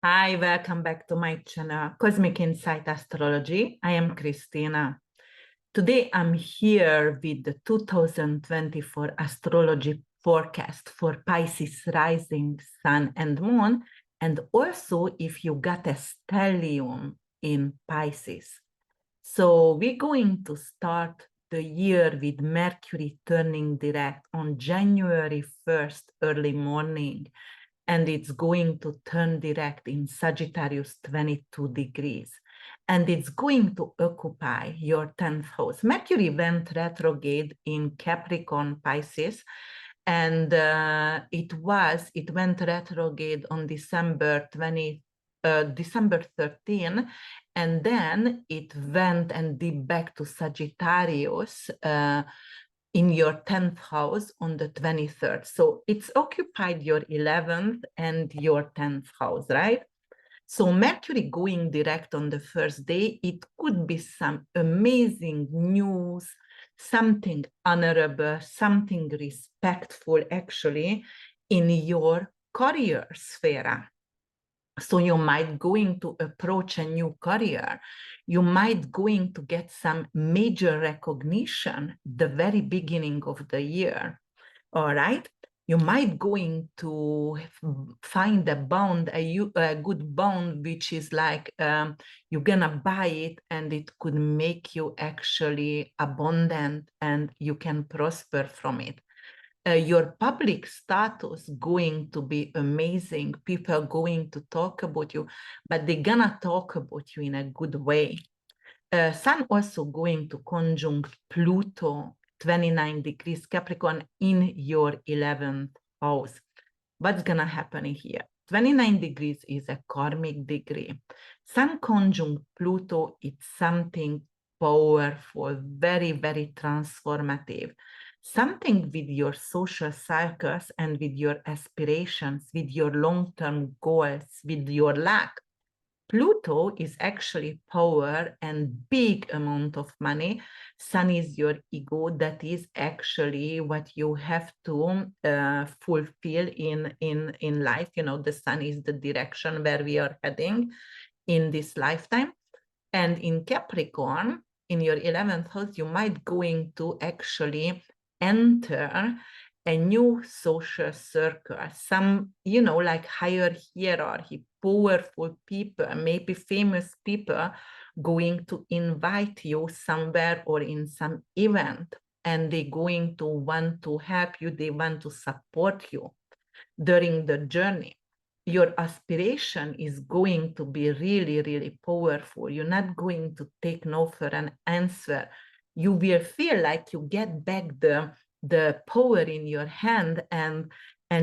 Hi, welcome back to my channel, Cosmic Insight Astrology. I am Krisztina. Today I'm here with the 2024 astrology forecast for Pisces rising, sun and moon, and also if you got a stellium in Pisces. So we're going to start the year with Mercury turning direct on January 1st, early morning. And it's going to turn direct in Sagittarius 22 degrees. And it's going to occupy your 10th house. Mercury went retrograde in Capricorn Pisces, and it went retrograde on December 13, and then it went and did back to Sagittarius in your 10th house on the 23rd. So it's occupied your 11th and your 10th house, right? So Mercury going direct on the first day, it could be some amazing news, something honorable, something respectful actually in your career sphere. So you might going to approach a new career. You might going to get some major recognition the very beginning of the year. All right. You might going to find a bond, a good bond, which is like you're gonna buy it and it could make you actually abundant and you can prosper from it. Your public status going to be amazing. People are going to talk about you, but they're gonna talk about you in a good way. Sun also going to conjunct Pluto, 29 degrees Capricorn in your 11th house. What's gonna happen here? 29 degrees is a karmic degree. Sun conjunct Pluto, it's something powerful, very, very transformative. Something with your social cycles and with your aspirations, with your long-term goals, with your luck. Pluto is actually power and big amount of money. Sun is your ego. That is actually what you have to fulfill in life. You know, the sun is the direction where we are heading in this lifetime. And in Capricorn, in your 11th house, you might going to actually enter a new social circle, some, you know, like higher hierarchy, powerful people, maybe famous people going to invite you somewhere or in some event, and they're going to want to help you, they want to support you during the journey. Your aspiration is going to be really, really powerful. You're not going to take no for an answer. You will feel like you get back the power in your hand and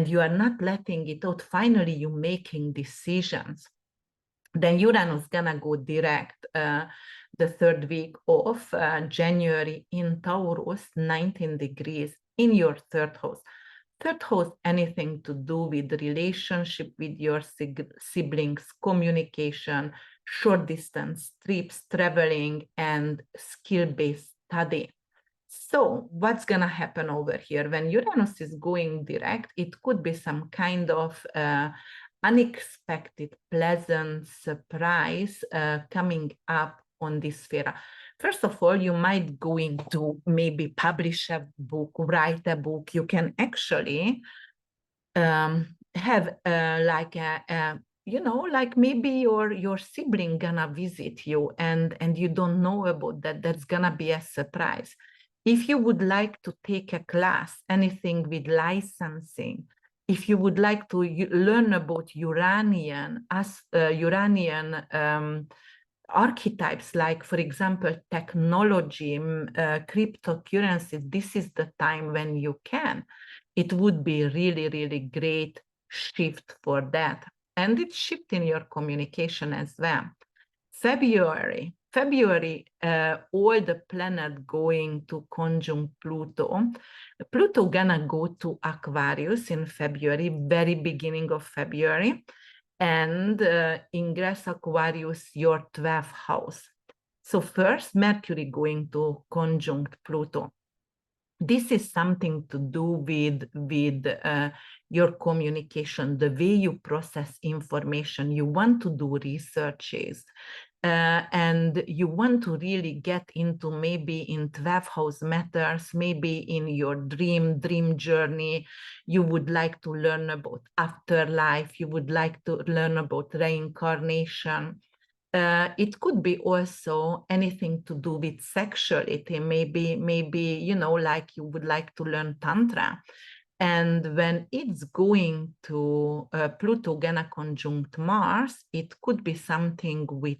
you are not letting it out. Finally, you're making decisions. Then Uranus gonna go direct the third week of January in Taurus, 19 degrees in your third house. Third house, anything to do with relationship with your siblings, communication, short distance trips, traveling, and skill-based study. So what's gonna happen over here? When Uranus is going direct, it could be some kind of unexpected, pleasant surprise coming up on this sphere. First of all, you might going to maybe publish a book, write a book. You can actually have like you know, like maybe your sibling gonna visit you and you don't know about that. That's gonna be a surprise. If you would like to take a class, anything with licensing, if you would like to learn about Uranian archetypes, like, for example, technology, cryptocurrency, this is the time when you can. It would be really, really great shift for that. And it's shift in your communication as well. February, all the planets going to conjunct Pluto. Pluto gonna go to Aquarius in February, very beginning of February, and ingress Aquarius, your 12th house. So first, Mercury going to conjunct Pluto. this is something to do with your communication, the way you process information. You want to do researches, and you want to really get into maybe in 12th house matters, maybe in your dream journey. You would like to learn about afterlife. You would like to learn about reincarnation. It could be also anything to do with sexuality. Maybe, you know, like you would like to learn Tantra. And when it's going to Pluto gonna conjunct Mars, it could be something with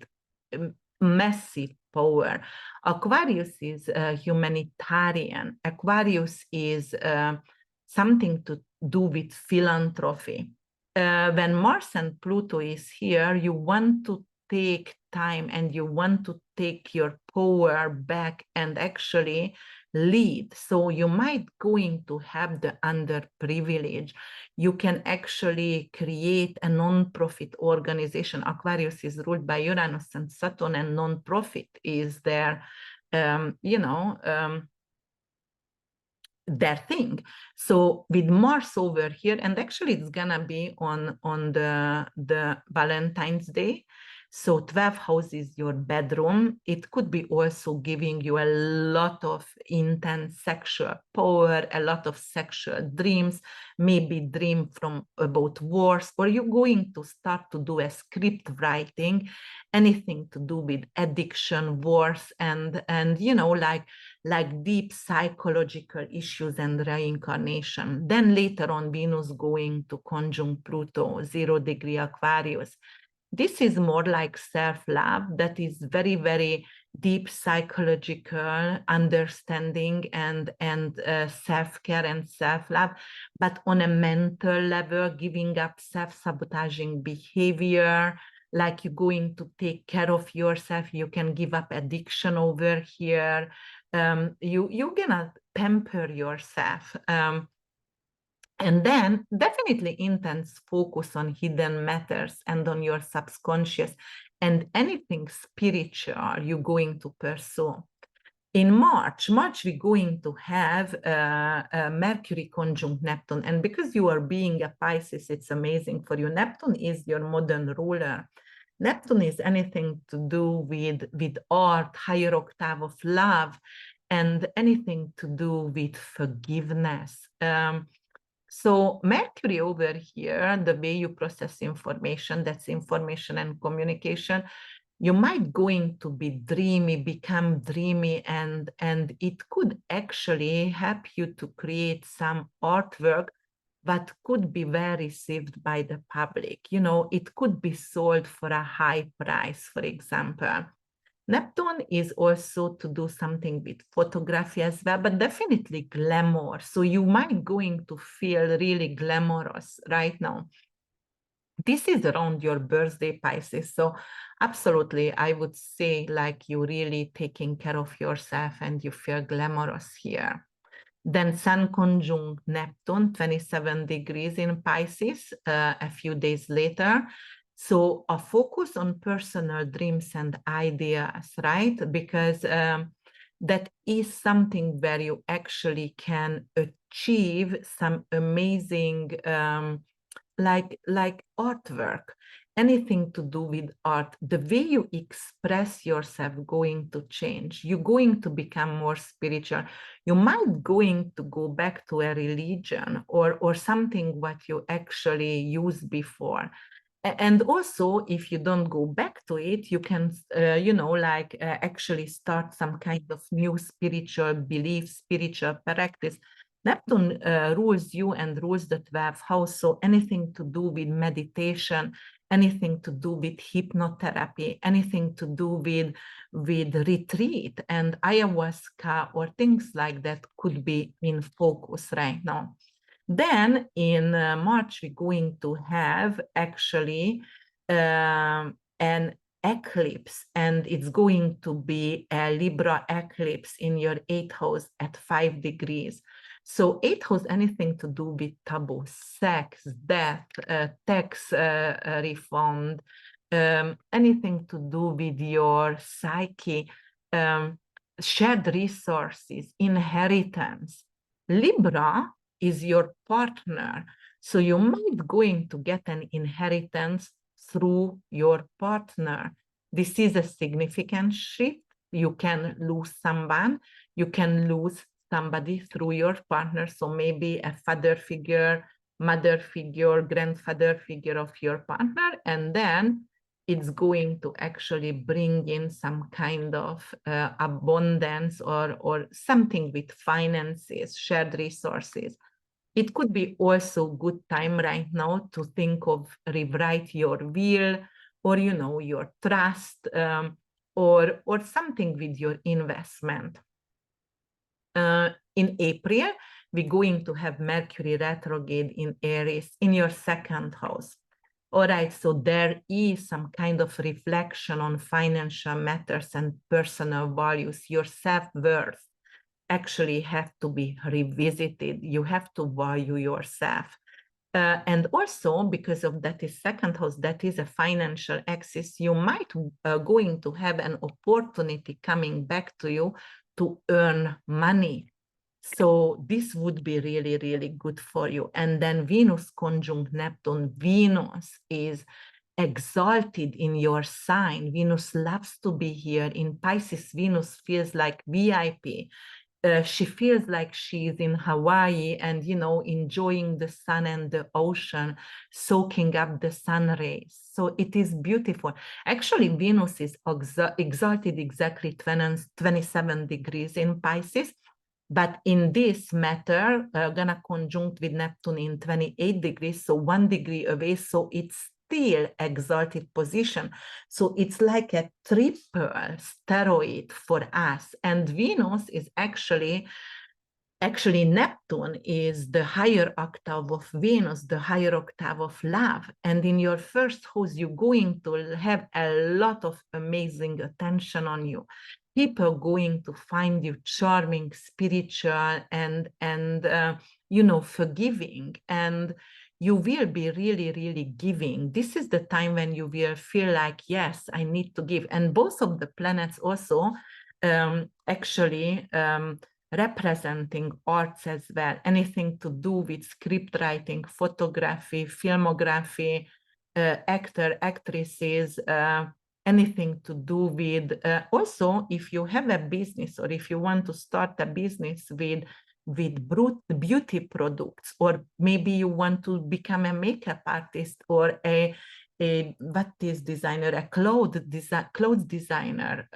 massive power. Aquarius is humanitarian. Aquarius is something to do with philanthropy. When Mars and Pluto is here, you want to take time and you want to take your power back and actually lead. So you might going to have the underprivileged. You can actually create a non-profit organization. Aquarius is ruled by Uranus and Saturn, and non-profit is their, their thing. So with Mars over here, and actually it's gonna be on the Valentine's Day. So 12th house is your bedroom. It could be also giving you a lot of intense sexual power, a lot of sexual dreams, maybe dream from about wars, or you're going to start to do a script writing, anything to do with addiction, wars, and you know, like deep psychological issues and reincarnation. Then later on, Venus going to conjunct Pluto, 0 degree Aquarius. This is more like self-love, that is very, very deep psychological understanding and self-care and self-love, but on a mental level, giving up self-sabotaging behavior, like you're going to take care of yourself. You can give up addiction over here. You're gonna pamper yourself. And then definitely intense focus on hidden matters and on your subconscious, and anything spiritual you're going to pursue. In March, we're going to have Mercury conjunct Neptune. And because you are being a Pisces, it's amazing for you. Neptune is your modern ruler. Neptune is anything to do with art, higher octave of love, and anything to do with forgiveness. So Mercury over here, the way you process information, that's information and communication, you might going to be dreamy, become dreamy, and it could actually help you to create some artwork that could be well received by the public. You know, it could be sold for a high price, for example. Neptune is also to do something with photography as well, but definitely glamour. So you might going to feel really glamorous right now. This is around your birthday, Pisces. So absolutely, I would say like you really taking care of yourself and you feel glamorous here. Then Sun conjunct Neptune, 27 degrees in Pisces, a few days later. So a focus on personal dreams and ideas, right? Because that is something where you actually can achieve some amazing like artwork, anything to do with art. The way you express yourself going to change. You're going to become more spiritual. You might going to go back to a religion or something what you actually used before. And also, if you don't go back to it, you can, actually start some kind of new spiritual belief, spiritual practice. Neptune rules you and rules the 12th house. So anything to do with meditation, anything to do with hypnotherapy, anything to do with retreat and ayahuasca or things like that could be in focus right now. Then in March, we're going to have actually an eclipse, and it's going to be a Libra eclipse in your 8th house at 5 degrees. So 8th house, anything to do with taboo, sex, death, tax refund, anything to do with your psyche, shared resources, inheritance. Libra is your partner. So you might going to get an inheritance through your partner. This is a significant shift. You can lose someone. You can lose somebody through your partner. So maybe a father figure, mother figure, grandfather figure of your partner. And then it's going to actually bring in some kind of abundance or something with finances, shared resources. It could be also good time right now to think of rewrite your will or, you know, your trust or something with your investment. In April, we're going to have Mercury retrograde in Aries in your second house. All right, so there is some kind of reflection on financial matters and personal values. Your self-worth actually have to be revisited. You have to value yourself. And also because of that is second house, that is a financial axis, you might going to have an opportunity coming back to you to earn money. So this would be really, really good for you. And then Venus conjunct Neptune. Venus is exalted in your sign. Venus loves to be here. In Pisces, Venus feels like VIP. She feels like she's in Hawaii and, you know, enjoying the sun and the ocean, soaking up the sun rays. So it is beautiful. Actually, Venus is exalted exactly 27 degrees in Pisces. But in this matter, gonna conjunct with Neptune in 28 degrees, so 1 degree away, so it's still exalted position. So it's like a triple steroid for us. And Venus is actually Neptune is the higher octave of Venus, the higher octave of love. And in your first house, you're going to have a lot of amazing attention on you. People going to find you charming, spiritual, and you know, forgiving. And you will be really, really giving. This is the time when you will feel like, yes, I need to give. And both of the planets also actually representing arts as well, anything to do with script writing, photography, filmography, actor, actresses, anything to do with, also if you have a business or if you want to start a business with beauty products, or maybe you want to become a makeup artist or a what is designer, a clothes designer,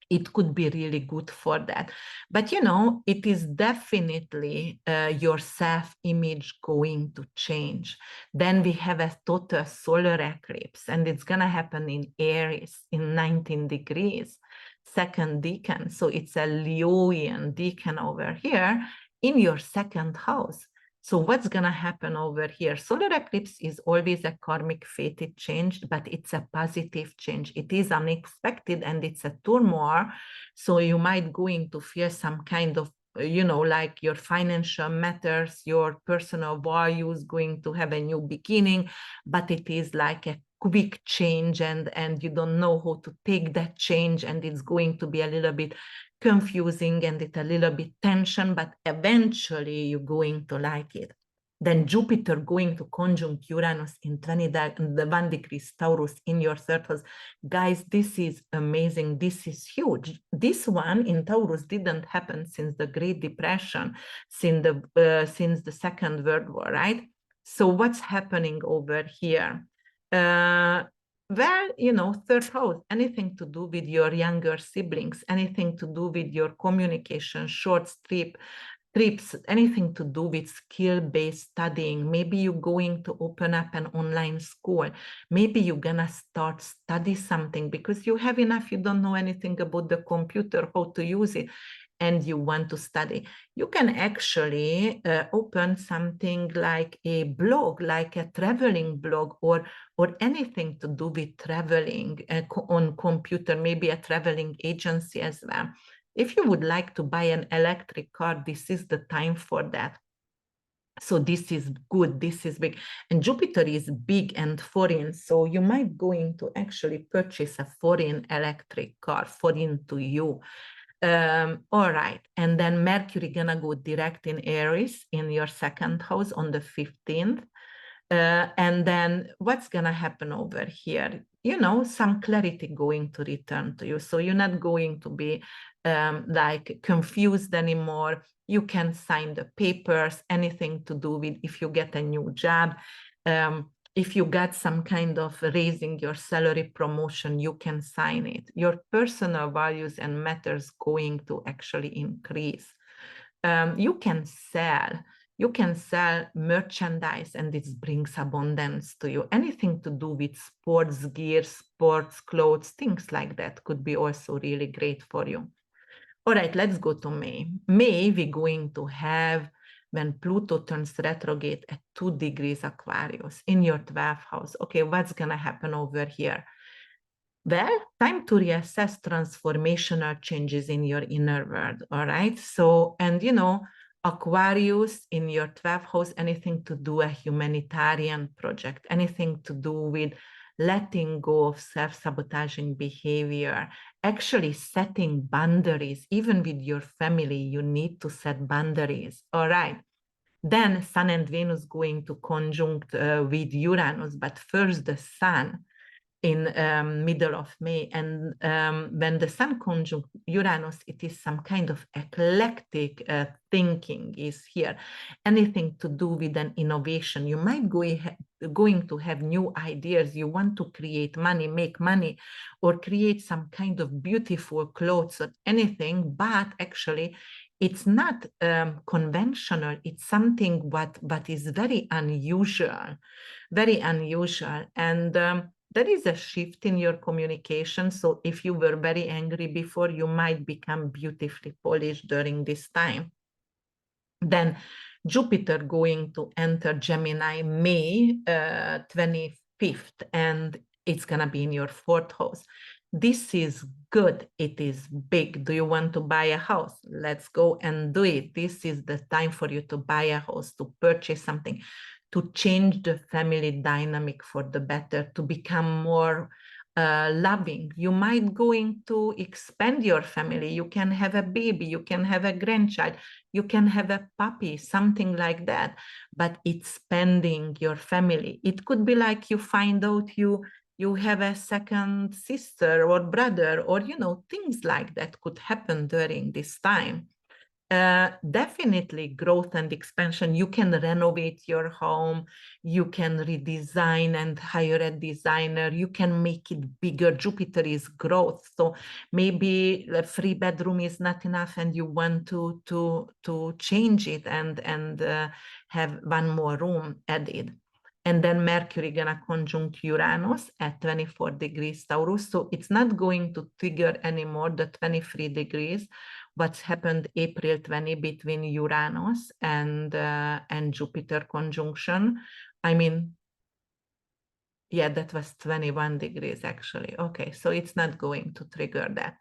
it could be really good for that. But, you know, it is definitely your self-image going to change. Then we have a total solar eclipse, and it's going to happen in Aries in 19 degrees, second decan. So it's a Leoian decan over here in your second house. So what's going to happen over here? Solar eclipse is always a karmic fated change, but it's a positive change. It is unexpected and it's a turmoil. So you might going to feel some kind of, you know, like your financial matters, your personal values going to have a new beginning, but it is like a quick change and you don't know how to take that change, and it's going to be a little bit confusing and it's a little bit tension, but eventually you're going to like it. Then Jupiter going to conjunct Uranus in 21 degrees Taurus in your third house. Guys, this is amazing. This is huge. This one in Taurus didn't happen since the Great Depression, since the Second World War, right? So what's happening over here? Well, you know, third house, anything to do with your younger siblings, anything to do with your communication, short trips, anything to do with skill-based studying. Maybe you're going to open up an online school. Maybe you're gonna start study something because you have enough, you don't know anything about the computer, how to use it, and you want to study. You can actually open something like a blog, like a traveling blog, or anything to do with traveling on computer, maybe a traveling agency as well. If you would like to buy an electric car, this is the time for that. So this is good, this is big. And Jupiter is big and foreign, so you might going to actually purchase a foreign electric car, foreign to you. All right, and then Mercury gonna go direct in Aries in your second house on the 15th. And then what's gonna happen over here? You know, some clarity going to return to you. So you're not going to be like confused anymore. You can sign the papers, anything to do with if you get a new job. If you got some kind of raising your salary, promotion, you can sign it. Your personal values and matters going to actually increase. You can sell merchandise, and this brings abundance to you. Anything to do with sports gear, sports clothes, things like that could be also really great for you. All right, let's go to May. May, we're going to have when Pluto turns retrograde at 2 degrees Aquarius in your 12th house. Okay, what's going to happen over here? Well, time to reassess transformational changes in your inner world, all right? So, and you know, Aquarius in your 12th house, anything to do a humanitarian project, anything to do with letting go of self-sabotaging behavior, actually setting boundaries, even with your family, you need to set boundaries, all right? Then Sun and Venus going to conjunct with Uranus, but first the Sun in middle of May. And when the Sun conjunct Uranus, it is some kind of eclectic thinking is here. Anything to do with an innovation. You might going to have new ideas. You want to create money, make money, or create some kind of beautiful clothes or anything, but actually it's not conventional. It's something what is very unusual, very unusual. And there is a shift in your communication. So if you were very angry before, you might become beautifully polished during this time. Then Jupiter going to enter Gemini May 25th, and it's going to be in your 4th house. This is good. It is big. Do you want to buy a house? Let's go and do it. This is the time for you to buy a house, to purchase something, to change the family dynamic for the better, to become more loving. You might going to expand your family. You can have a baby, you can have a grandchild, you can have a puppy, something like that, but expanding your family. It could be like you find out you have a second sister or brother, or you know, things like that could happen during this time. Definitely growth and expansion. You can renovate your home, you can redesign and hire a designer, you can make it bigger. Jupiter is growth, so maybe a 3-bedroom is not enough and you want to change it and have one more room added. And then Mercury gonna conjunct Uranus at 24 degrees Taurus, so it's not going to trigger anymore the 23 degrees what's happened April 20 between Uranus and Jupiter conjunction. I mean, yeah, that was 21 degrees actually. Okay, so it's not going to trigger that.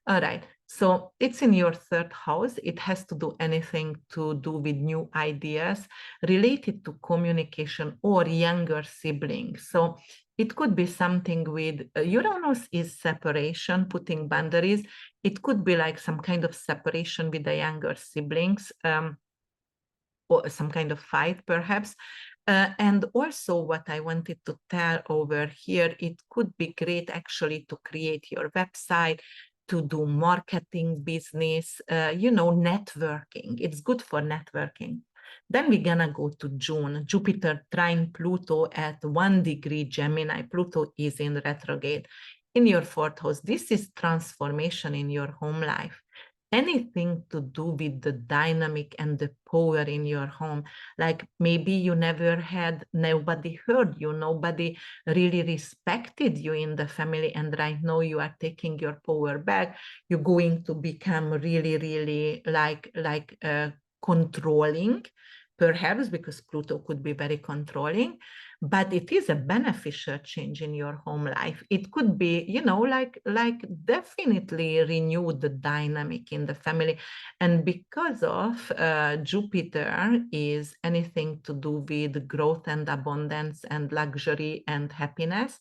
All right, so it's in your 3rd house. It has to do anything to do with new ideas related to communication or younger siblings. So it could be something with Uranus is separation, putting boundaries. It could be like some kind of separation with the younger siblings, or some kind of fight perhaps. And also what I wanted to tell over here, it could be great actually to create your website, to do marketing business, you know, networking. It's good for networking. Then we're gonna go to June. Jupiter trine Pluto at 1 degree Gemini. Pluto is in retrograde in your 4th house. This is transformation in your home life. Anything to do with the dynamic and the power in your home. Like maybe you never had, nobody heard you, nobody really respected you in the family, and right now you are taking your power back. You're going to become really, really like controlling, perhaps, because Pluto could be very controlling. but it is a beneficial change in your home life. It could be, you know, like definitely renew the dynamic in the family. And because of Jupiter is anything to do with growth and abundance and luxury and happiness,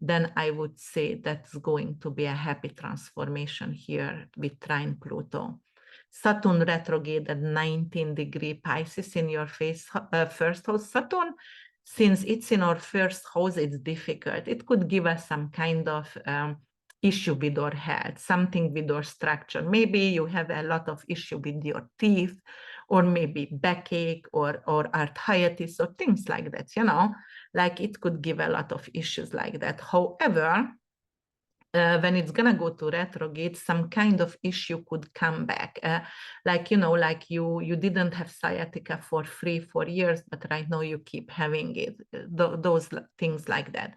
then I would say that's going to be a happy transformation here with trine Pluto. Saturn retrograde at 19-degree Pisces in your first house. Saturn, since it's in our first house, it's difficult. It could give us some kind of issue with our health, something with our structure. Maybe you have a lot of issue with your teeth, or maybe backache or arthritis or things like that, you know, like it could give a lot of issues like that. However, when it's gonna go to retrograde, some kind of issue could come back. Like, you know, like you didn't have sciatica for 3-4 years, but right now you keep having it, those things like that.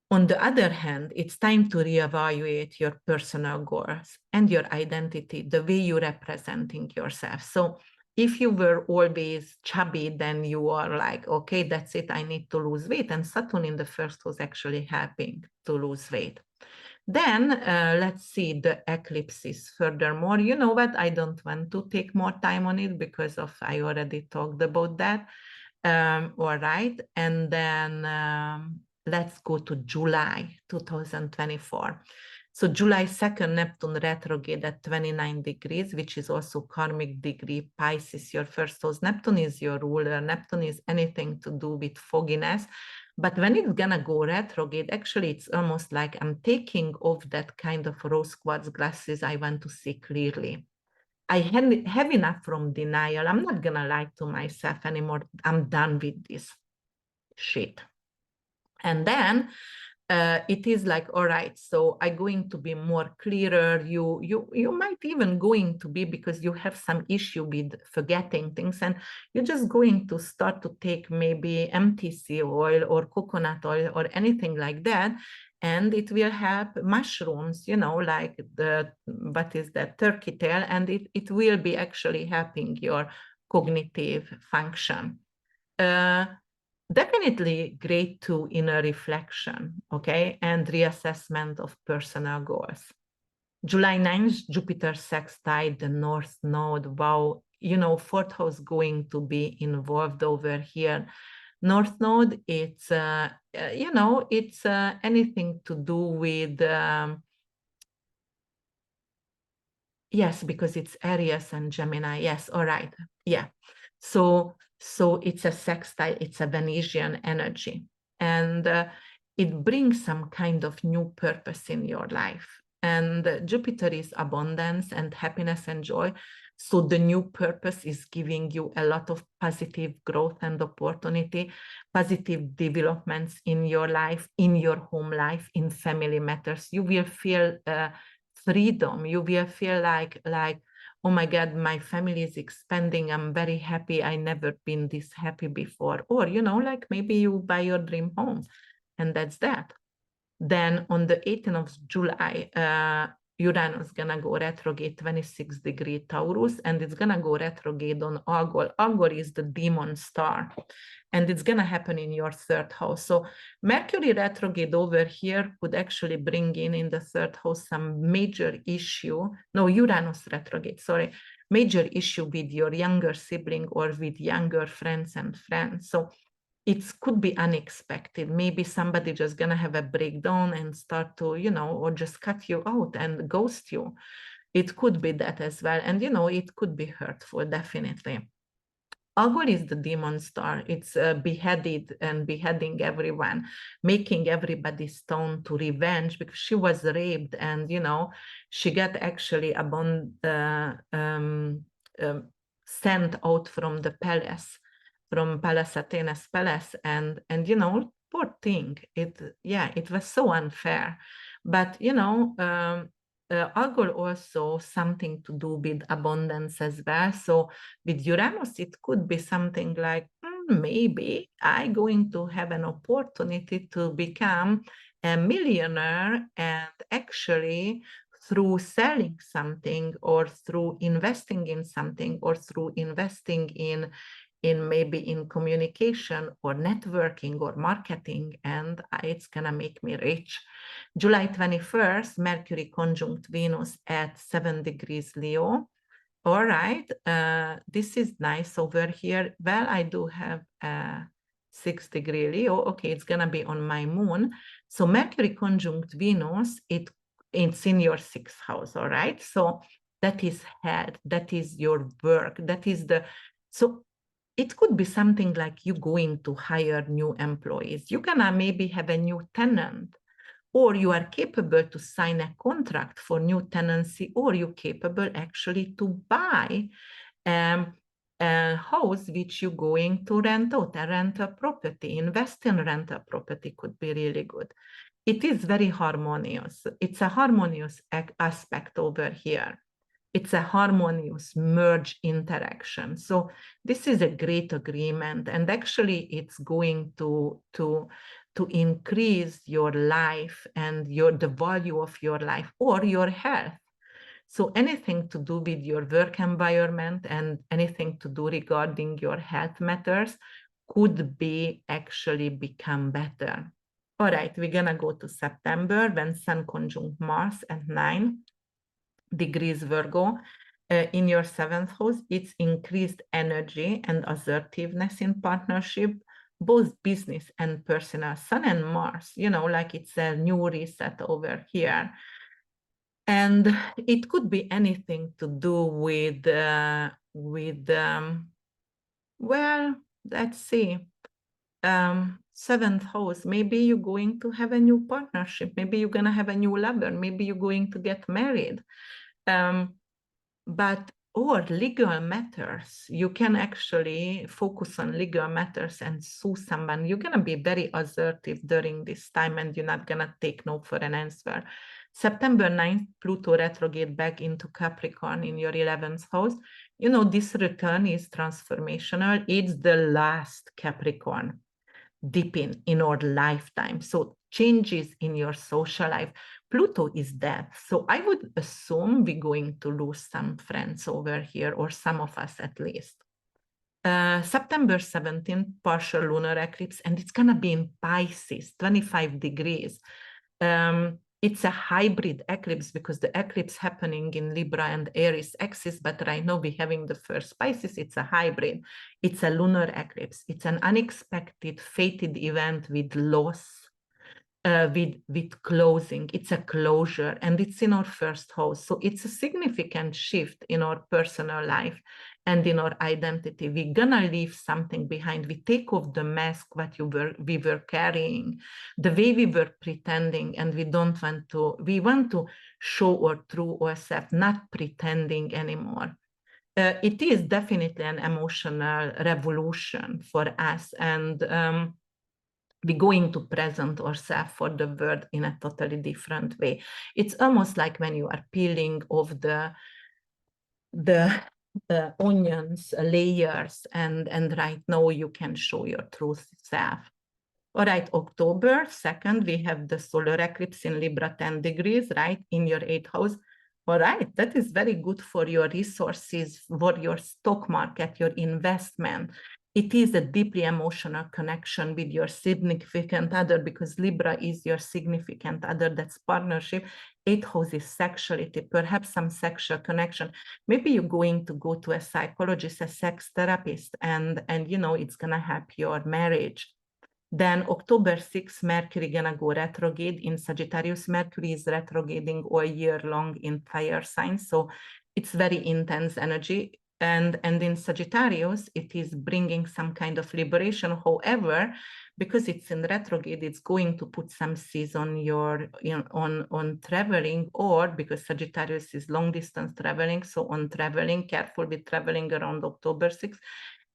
On the other hand, it's time to reevaluate your personal goals and your identity, the way you're representing yourself. So if you were always chubby, then you are like, okay, that's it, I need to lose weight. And Saturn in the first was actually helping to lose weight. Then let's see the eclipses. Furthermore, you know what? I don't want to take more time on it because of I already talked about that. All right. And then let's go to July 2024. So July 2nd, Neptune retrograde at 29 degrees, which is also karmic degree Pisces, your first house. Neptune is your ruler. Neptune is anything to do with fogginess. But when it's gonna go retrograde, actually, it's almost like I'm taking off that kind of rose quartz glasses. I want to see clearly. I have enough from denial. I'm not gonna lie to myself anymore. I'm done with this shit. And then it is like, all right, so I'm going to be more clearer. You might even going to be, because you have some issue with forgetting things, and you're just going to start to take maybe MTC oil or coconut oil or anything like that, and it will help mushrooms, you know, like the, what is that, turkey tail, and it will be actually helping your cognitive function. Definitely great to inner reflection, okay, and reassessment of personal goals. July 9th, Jupiter sextile the North Node. Wow, you know, fourth house going to be involved over here. North Node, it's, you know, it's anything to do with, yes, because it's Aries and Gemini. Yes, all right, yeah. So it's a sextile, it's a Venusian energy, and it brings some kind of new purpose in your life. And Jupiter is abundance and happiness and joy. So the new purpose is giving you a lot of positive growth and opportunity, positive developments in your life, in your home life, in family matters. You will feel freedom. You will feel like, oh my God, my family is expanding. I'm very happy. I never been this happy before. Or, you know, like maybe you buy your dream home, and that's that. Then on the 18th of July, Uranus is gonna go retrograde 26 degree Taurus, and it's gonna go retrograde on Algol. Algol is the demon star, and it's gonna happen in your third house. So Mercury retrograde over here could actually bring in the third house some major issue. No, Uranus retrograde, sorry, major issue with your younger sibling or with younger friends and friends. So it could be unexpected. Maybe somebody just gonna have a breakdown and start to, you know, or just cut you out and ghost you. It could be that as well. And, you know, it could be hurtful, definitely. Algol is the demon star. It's beheaded and beheading everyone, making everybody stone to revenge, because she was raped, and, you know, she got actually sent out from the palace, from Palace Athena's palace, and you know, poor thing. It was so unfair. But, you know, Algol also something to do with abundance as well. So with Uranus, it could be something like, maybe I'm going to have an opportunity to become a millionaire, and actually through selling something, or through investing in something, or through investing maybe in communication or networking or marketing, and it's gonna make me rich. July 21st, Mercury conjunct Venus at 7 degrees Leo. All right, this is nice over here. Well, I do have 6 degree Leo. Okay, it's gonna be on my moon. So Mercury conjunct Venus, it's in your 6th house, all right? So that is head, that is your work, that is so it could be something like you going to hire new employees. You're gonna maybe have a new tenant, or you are capable to sign a contract for new tenancy, or you're capable actually to buy a house which you're going to rent out, a rental property. Invest in rental property could be really good. It is very harmonious. It's a harmonious aspect over here. It's a harmonious merge interaction. So this is a great agreement, and actually it's going to increase your life and the value of your life or your health. So anything to do with your work environment and anything to do regarding your health matters could be actually become better. All right, we're gonna go to September when Sun conjunct Mars at 9 degrees Virgo. In your 7th house, it's increased energy and assertiveness in partnership, both business and personal. Sun and Mars, like it's a new reset over here. And it could be anything to do with well, let's see, 7th house. Maybe you're going to have a new partnership. Maybe you're going to have a new lover. Maybe you're going to get married. Or legal matters. You can actually focus on legal matters and sue someone. You're going to be very assertive during this time, and you're not going to take no for an answer. September 9th, Pluto retrograde back into Capricorn in your 11th house. This return is transformational. It's the last Capricorn dip in our lifetime. So changes in your social life. Pluto is dead. So I would assume we're going to lose some friends over here, or some of us at least. September 17th, partial lunar eclipse, and it's going to be in Pisces, 25 degrees. It's a hybrid eclipse because the eclipse happening in Libra and Aries axis, but right now we're having the first Pisces. It's a hybrid. It's a lunar eclipse. It's an unexpected, fated event with loss, with closing. It's a closure, and it's in our 1st house. So it's a significant shift in our personal life and in our identity. We're gonna leave something behind. We take off the mask what we were carrying, the way we were pretending, and we want to show our true ourselves, not pretending anymore. It is definitely an emotional revolution for us, and we're going to present ourselves for the world in a totally different way. It's almost like when you are peeling off the onions layers, and right now you can show your true self. All right, October 2nd, we have the solar eclipse in Libra 10 degrees, right, in your 8th house. All right, that is very good for your resources, for your stock market, your investment. It is a deeply emotional connection with your significant other, because Libra is your significant other. That's partnership. 8th house is sexuality, perhaps some sexual connection. Maybe you're going to go to a psychologist, a sex therapist, and it's gonna help your marriage. Then October 6th, Mercury gonna go retrograde in Sagittarius. Mercury is retrograding all year long in fire signs, so it's very intense energy. And in Sagittarius, it is bringing some kind of liberation. However, because it's in retrograde, it's going to put some seas on your on traveling, or because Sagittarius is long distance traveling, so on traveling, careful with traveling around October 6th.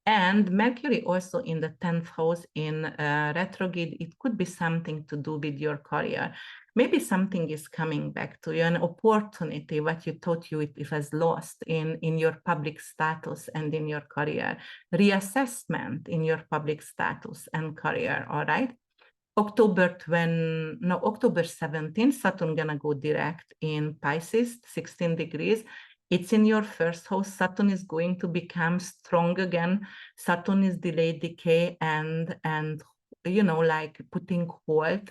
And Mercury also in the 10th house in retrograde, it could be something to do with your career. Maybe something is coming back to you, an opportunity, what you thought it was lost in your public status and in your career. Reassessment in your public status and career, all right? October 17th, Saturn gonna go direct in Pisces, 16 degrees. It's in your first house. Saturn is going to become strong again. Saturn is delayed decay and like putting hold,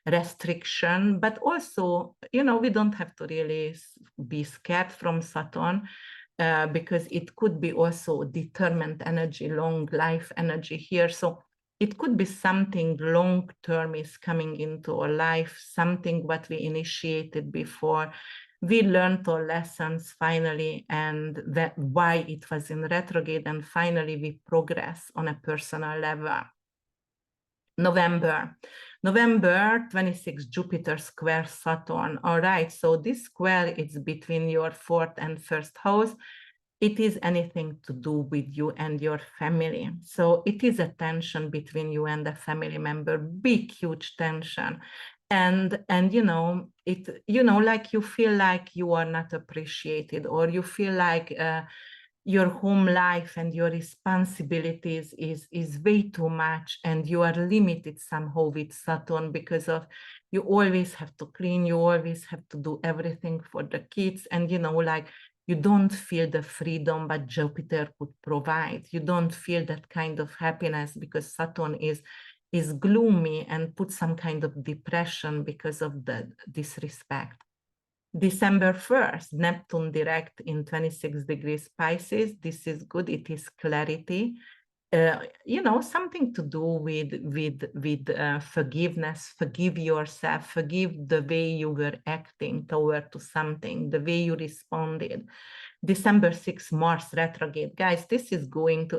restriction, but also, we don't have to really be scared from Saturn, because it could be also determined energy, long life energy here. So it could be something long term is coming into our life, something what we initiated before. We learned our lessons finally, and that why it was in retrograde, and finally we progress on a personal level. November 26, Jupiter square Saturn. All right, so this square is between your fourth and first house. It is anything to do with you and your family. So it is a tension between you and a family member, big, huge tension. And like you feel like you are not appreciated, or you feel like your home life and your responsibilities is way too much, and you are limited somehow with Saturn, because of you always have to clean, you always have to do everything for the kids, and like you don't feel the freedom that Jupiter could provide. You don't feel that kind of happiness, because Saturn is gloomy and puts some kind of depression because of the disrespect. December 1st, Neptune direct in 26 degrees Pisces. This is good. It is clarity. Something to do with forgiveness. Forgive yourself. Forgive the way you were acting toward to something, the way you responded. December 6th, Mars retrograde. Guys, this is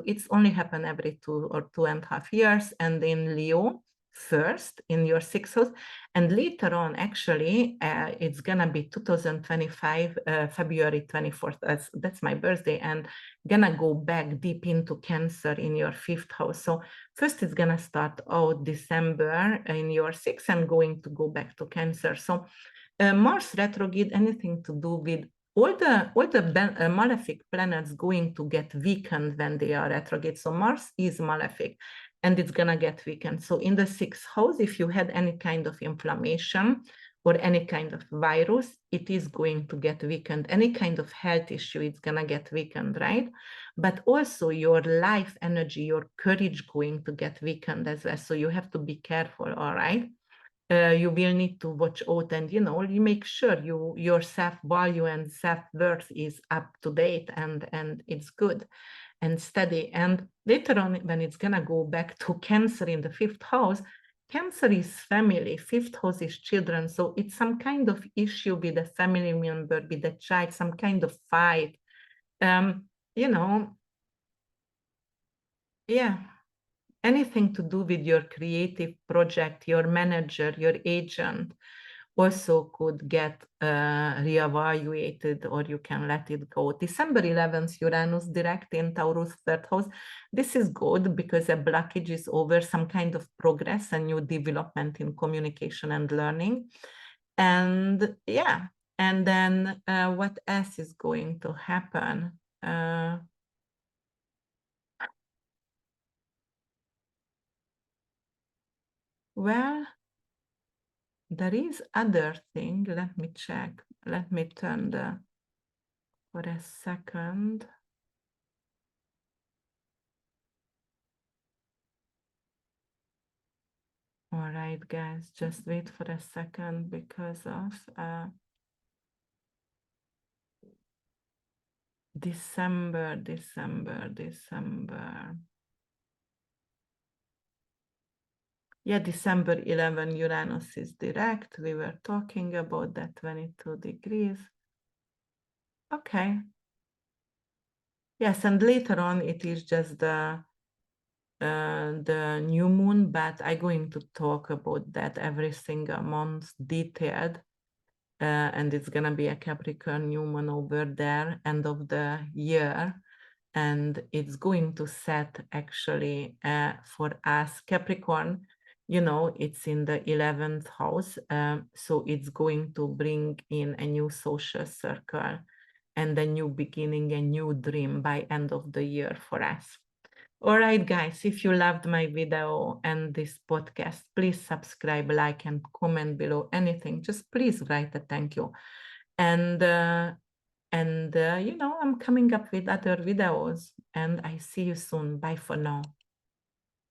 it's only happen every 2.5 years, and in Leo first in your sixth house, and later on actually it's gonna be 2025 February 24th. That's my birthday, and gonna go back deep into Cancer in your fifth house. So first it's gonna start out December in your sixth and going to go back to Cancer. So Mars retrograde, anything to do with all the malefic planets going to get weakened when they are retrograde. So Mars is malefic, and it's gonna get weakened. So in the sixth house, if you had any kind of inflammation or any kind of virus, it is going to get weakened. Any kind of health issue, it's gonna get weakened, right? But also your life energy, your courage going to get weakened as well. So you have to be careful, all right? You will need to watch out, and you make sure your self-value and self-worth is up to date, and it's good and steady. And later on, when it's gonna go back to Cancer in the fifth house, Cancer is family, fifth house is children. So it's some kind of issue with a family member, with a child, some kind of fight. Yeah, anything to do with your creative project, your manager, your agent also could get reevaluated, or you can let it go. December 11th, Uranus direct in Taurus third house. This is good because a blockage is over, some kind of progress, a new development in communication and learning. And yeah, and then what else is going to happen? Well, there is other thing. Let me check. Let me turn for a second. All right, guys, just wait for a second because of December. Yeah, December 11, Uranus is direct. We were talking about that 22 degrees. Okay. Yes, and later on it is just the new moon, but I'm going to talk about that every single month detailed. And it's gonna be a Capricorn new moon over there, end of the year. And it's going to set actually for us Capricorn, it's in the 11th house. So it's going to bring in a new social circle and a new beginning, a new dream by end of the year for us. All right, guys, if you loved my video and this podcast, please subscribe, like, and comment below anything. Just please write a thank you. And And, I'm coming up with other videos, and I see you soon. Bye for now.